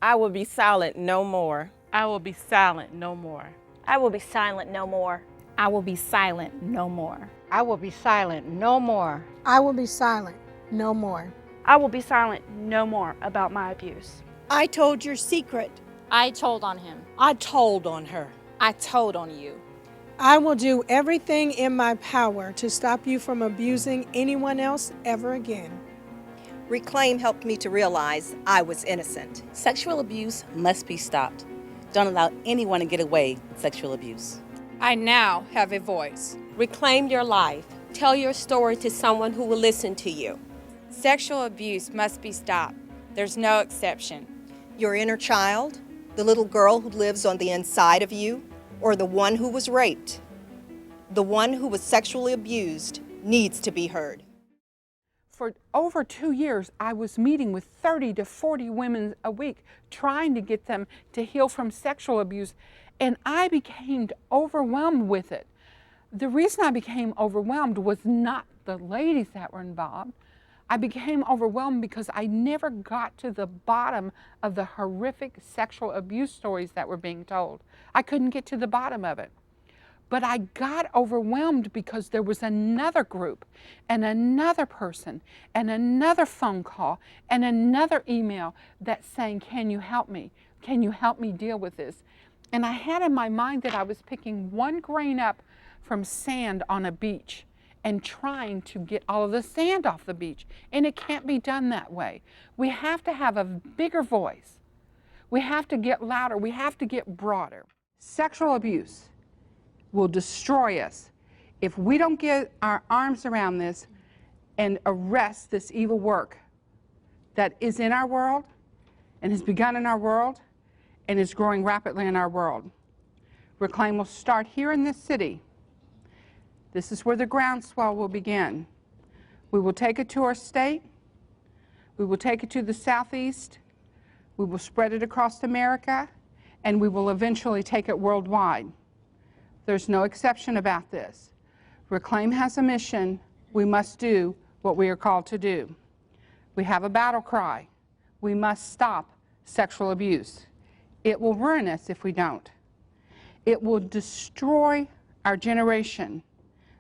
I will be silent no more. I will be silent no more. I will be silent no more. I will be silent no more. I will be silent no more. I will be silent no more. I will be silent no more about my abuse. I told your secret. I told on him. I told on her. I told on you. I will do everything in my power to stop you from abusing anyone else ever again. ReClaim helped me to realize I was innocent. Sexual abuse must be stopped. Don't allow anyone to get away with sexual abuse. I now have a voice. Reclaim your life. Tell your story to someone who will listen to you. Sexual abuse must be stopped. There's no exception. Your inner child, the little girl who lives on the inside of you, or the one who was raped, the one who was sexually abused, needs to be heard. For over 2 years, I was meeting with 30 to 40 women a week, trying to get them to heal from sexual abuse, and I became overwhelmed with it. The reason I became overwhelmed was not the ladies that were involved. I became overwhelmed because I never got to the bottom of the horrific sexual abuse stories that were being told. I couldn't get to the bottom of it. But I got overwhelmed because there was another group and another person and another phone call and another email that's saying, can you help me? Can you help me deal with this? And I had in my mind that I was picking one grain up from sand on a beach and trying to get all of the sand off the beach. And it can't be done that way. We have to have a bigger voice. We have to get louder. We have to get broader. Sexual abuse will destroy us if we don't get our arms around this and arrest this evil work that is in our world and has begun in our world and is growing rapidly in our world. ReClaim will start here in this city. This is where the groundswell will begin. We will take it to our state. We will take it to the Southeast. We will spread it across America, and we will eventually take it worldwide. There's no exception about this. ReClaim has a mission. We must do what we are called to do. We have a battle cry. We must stop sexual abuse. It will ruin us if we don't. It will destroy our generation,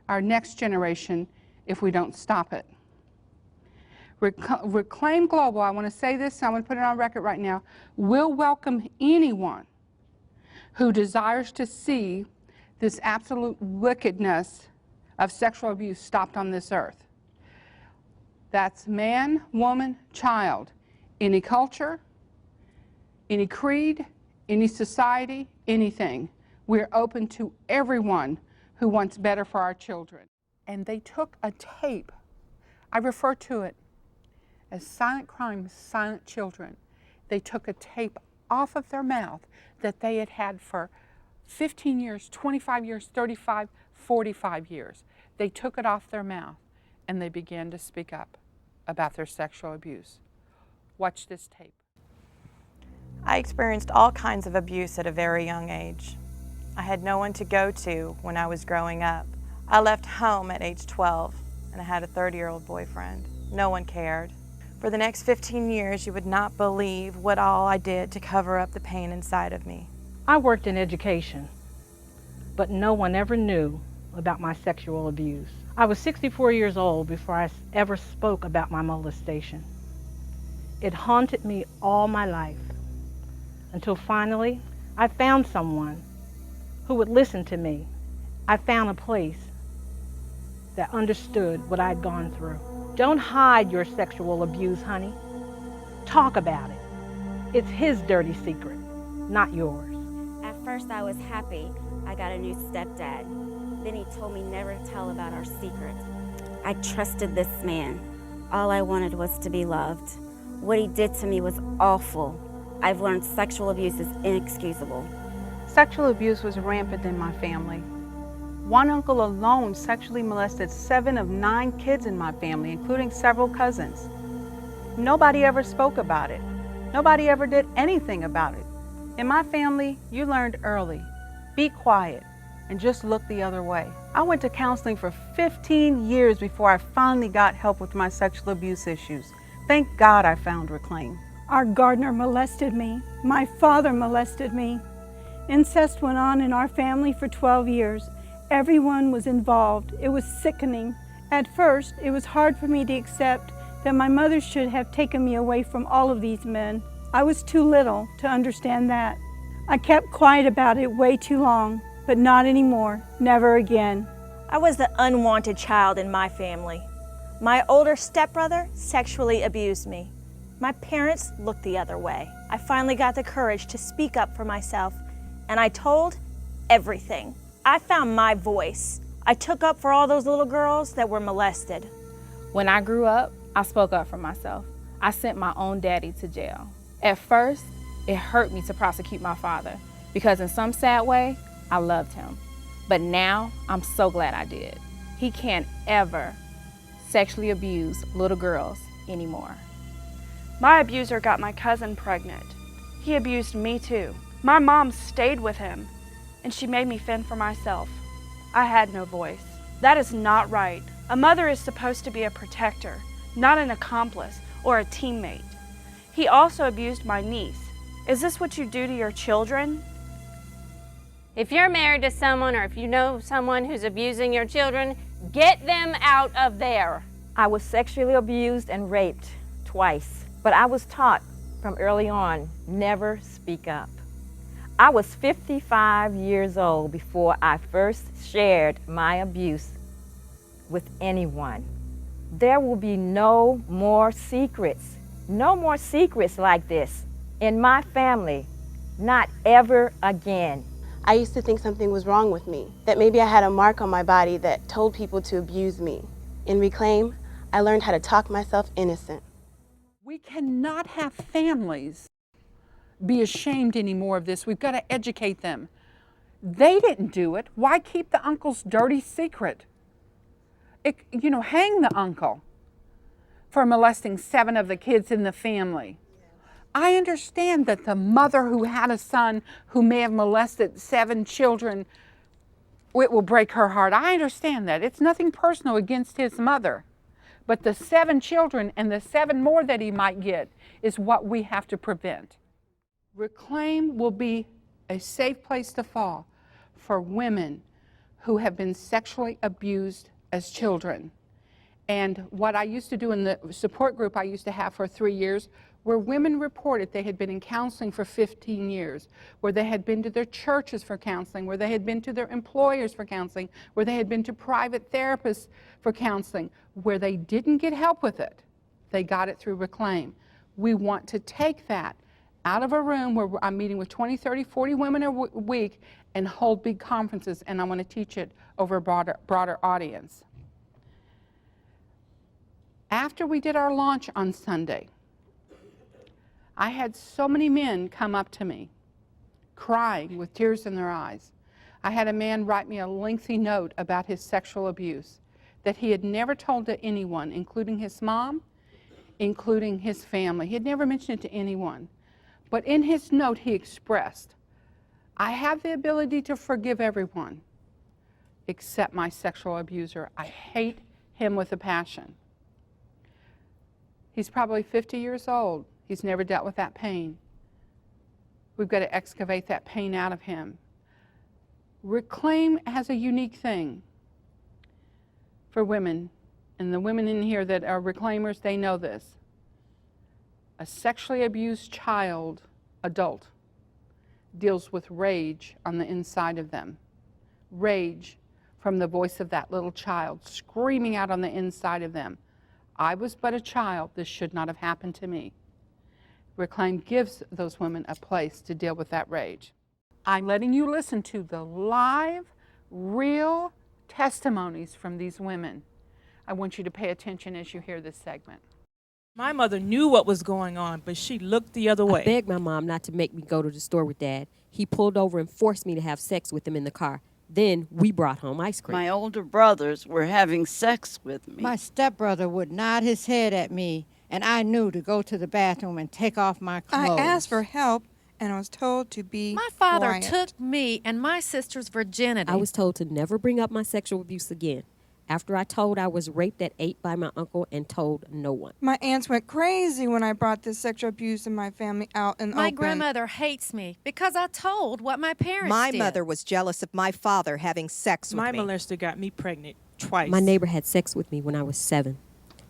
our next generation, if we don't stop it. ReClaim Global, I want to say this, I want to put it on record right now, will welcome anyone who desires to see this absolute wickedness of sexual abuse stopped on this earth. That's man, woman, child, any culture, any creed, any society, anything. We're open to everyone who wants better for our children. And they took a tape, I refer to it as silent crime, silent children. They took a tape off of their mouth that they had had for 15 years, 25 years, 35, 45 years. They took it off their mouth and they began to speak up about their sexual abuse. Watch this tape. I experienced all kinds of abuse at a very young age. I had no one to go to when I was growing up. I left home at age 12 and I had a 30-year-old boyfriend. No one cared. For the next 15 years, you would not believe what all I did to cover up the pain inside of me. I worked in education, but no one ever knew about my sexual abuse. I was 64 years old before I ever spoke about my molestation. It haunted me all my life, until finally I found someone who would listen to me. I found a place that understood what I'd gone through. Don't hide your sexual abuse, honey. Talk about it. It's his dirty secret, not yours. At first I was happy I got a new stepdad. Then he told me never to tell about our secret. I trusted this man. All I wanted was to be loved. What he did to me was awful. I've learned sexual abuse is inexcusable. Sexual abuse was rampant in my family. One uncle alone sexually molested 7 of 9 kids in my family, including several cousins. Nobody ever spoke about it. Nobody ever did anything about it. In my family, you learned early, be quiet, and just look the other way. I went to counseling for 15 years before I finally got help with my sexual abuse issues. Thank God I found ReClaim. Our gardener molested me. My father molested me. Incest went on in our family for 12 years. Everyone was involved. It was sickening. At first, it was hard for me to accept that my mother should have taken me away from all of these men. I was too little to understand that. I kept quiet about it way too long, but not anymore, never again. I was the unwanted child in my family. My older stepbrother sexually abused me. My parents looked the other way. I finally got the courage to speak up for myself, and I told everything. I found my voice. I took up for all those little girls that were molested. When I grew up, I spoke up for myself. I sent my own daddy to jail. At first, it hurt me to prosecute my father because in some sad way, I loved him. But now, I'm so glad I did. He can't ever sexually abuse little girls anymore. My abuser got my cousin pregnant. He abused me too. My mom stayed with him, and she made me fend for myself. I had no voice. That is not right. A mother is supposed to be a protector, not an accomplice or a teammate. He also abused my niece. Is this what you do to your children? If you're married to someone or if you know someone who's abusing your children, get them out of there. I was sexually abused and raped twice, but I was taught from early on, never speak up. I was 55 years old before I first shared my abuse with anyone. There will be no more secrets like this in my family, not ever again. I used to think something was wrong with me, that maybe I had a mark on my body that told people to abuse me. In ReClaim, I learned how to talk myself innocent. We cannot have families be ashamed anymore of this. We've got to educate them. They didn't do it. Why keep the uncle's dirty secret? Hang the uncle for molesting 7 of the kids in the family. I understand that the mother who had a son who may have molested 7 children, it will break her heart. I understand that. It's nothing personal against his mother. But the 7 children and the 7 more that he might get is what we have to prevent. ReClaim will be a safe place to fall for women who have been sexually abused as children. And what I used to do in the support group I used to have for 3 years, where women reported they had been in counseling for 15 years, where they had been to their churches for counseling, where they had been to their employers for counseling, where they had been to private therapists for counseling, where they didn't get help with it. They got it through ReClaim. We want to take that out of a room where I'm meeting with 20, 30, 40 women a week and hold big conferences, and I want to teach it over a broader audience. After we did our launch on Sunday, I had so many men come up to me, crying with tears in their eyes. I had a man write me a lengthy note about his sexual abuse that he had never told to anyone, including his mom, including his family. He had never mentioned it to anyone. But in his note, he expressed, I have the ability to forgive everyone except my sexual abuser. I hate him with a passion. He's probably 50 years old. He's never dealt with that pain. We've got to excavate that pain out of him. ReClaim has a unique thing for women, and the women in here that are ReClaimers, they know this. A sexually abused child, adult, deals with rage on the inside of them. Rage from the voice of that little child screaming out on the inside of them. I was but a child. This should not have happened to me. ReClaim gives those women a place to deal with that rage. I'm letting you listen to the live, real testimonies from these women. I want you to pay attention as you hear this segment. My mother knew what was going on, but she looked the other way. I begged my mom not to make me go to the store with Dad. He pulled over and forced me to have sex with him in the car. Then we brought home ice cream. My older brothers were having sex with me. My stepbrother would nod his head at me, and I knew to go to the bathroom and take off my clothes. I asked for help, and I was told to be My father quiet. took me and my sister's virginity. I was told to never bring up my sexual abuse again. After I told I was raped at 8 by my uncle and told no one. My aunts went crazy when I brought this sexual abuse in my family out in the My open. grandmother hates me because I told what my parents My did. mother was jealous of my father having sex with My me. molester got me pregnant twice. My neighbor had sex with me when I was 7.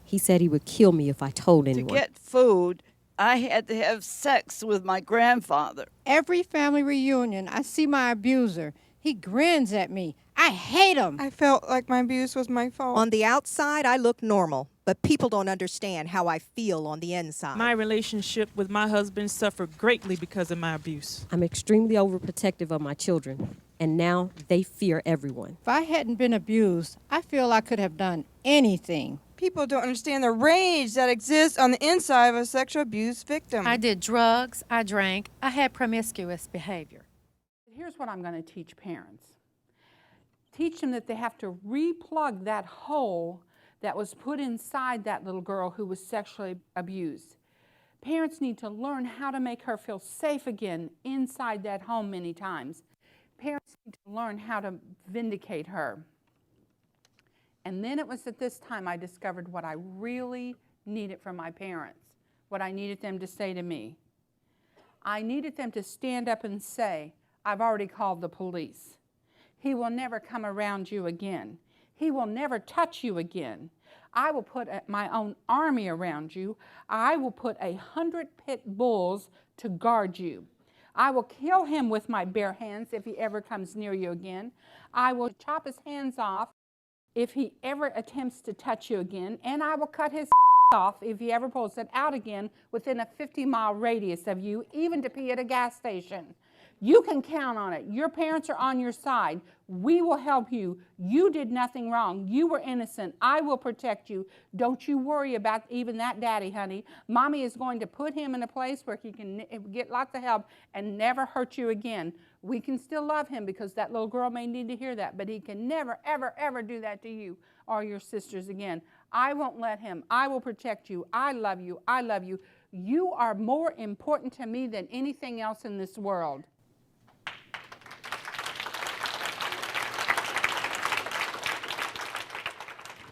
He said he would kill me if I told anyone. To get food, I had to have sex with my grandfather. Every family reunion, I see my abuser. He grins at me. I hate him. I felt like my abuse was my fault. On the outside, I look normal, but people don't understand how I feel on the inside. My relationship with my husband suffered greatly because of my abuse. I'm extremely overprotective of my children, and now they fear everyone. If I hadn't been abused, I feel I could have done anything. People don't understand the rage that exists on the inside of a sexual abuse victim. I did drugs, I drank, I had promiscuous behavior. Here's what I'm going to teach parents. Teach them that they have to replug that hole that was put inside that little girl who was sexually abused. Parents need to learn how to make her feel safe again inside that home many times. Parents need to learn how to vindicate her. And then it was at this time I discovered what I really needed from my parents, what I needed them to say to me. I needed them to stand up and say, I've already called the police. He will never come around you again. He will never touch you again. I will put my own army around you. I will put 100 pit bulls to guard you. I will kill him with my bare hands if he ever comes near you again. I will chop his hands off if he ever attempts to touch you again, and I will cut his off if he ever pulls it out again within a 50-mile radius of you, even to pee at a gas station. You can count on it. Your parents are on your side. We will help you. You did nothing wrong. You were innocent. I will protect you. Don't you worry about even that daddy, honey. Mommy is going to put him in a place where he can get lots of help and never hurt you again. We can still love him because that little girl may need to hear that, but he can never, ever, ever do that to you or your sisters again. I won't let him. I will protect you. I love you. I love you. You are more important to me than anything else in this world.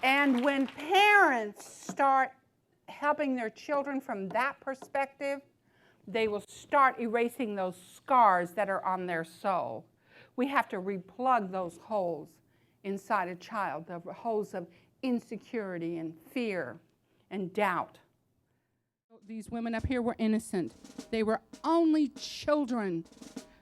And when parents start helping their children from that perspective, they will start erasing those scars that are on their soul. We have to replug those holes inside a child, the holes of insecurity and fear and doubt. These women up here were innocent. They were only children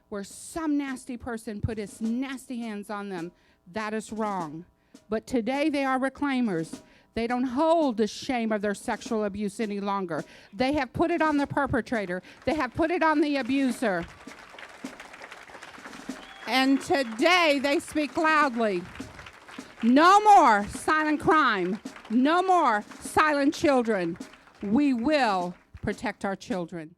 where some nasty person put his nasty hands on them. That is wrong. But today they are reclaimers. They don't hold the shame of their sexual abuse any longer. They have put it on the perpetrator. They have put it on the abuser. And today they speak loudly. No more silent crime. No more silent children. We will protect our children.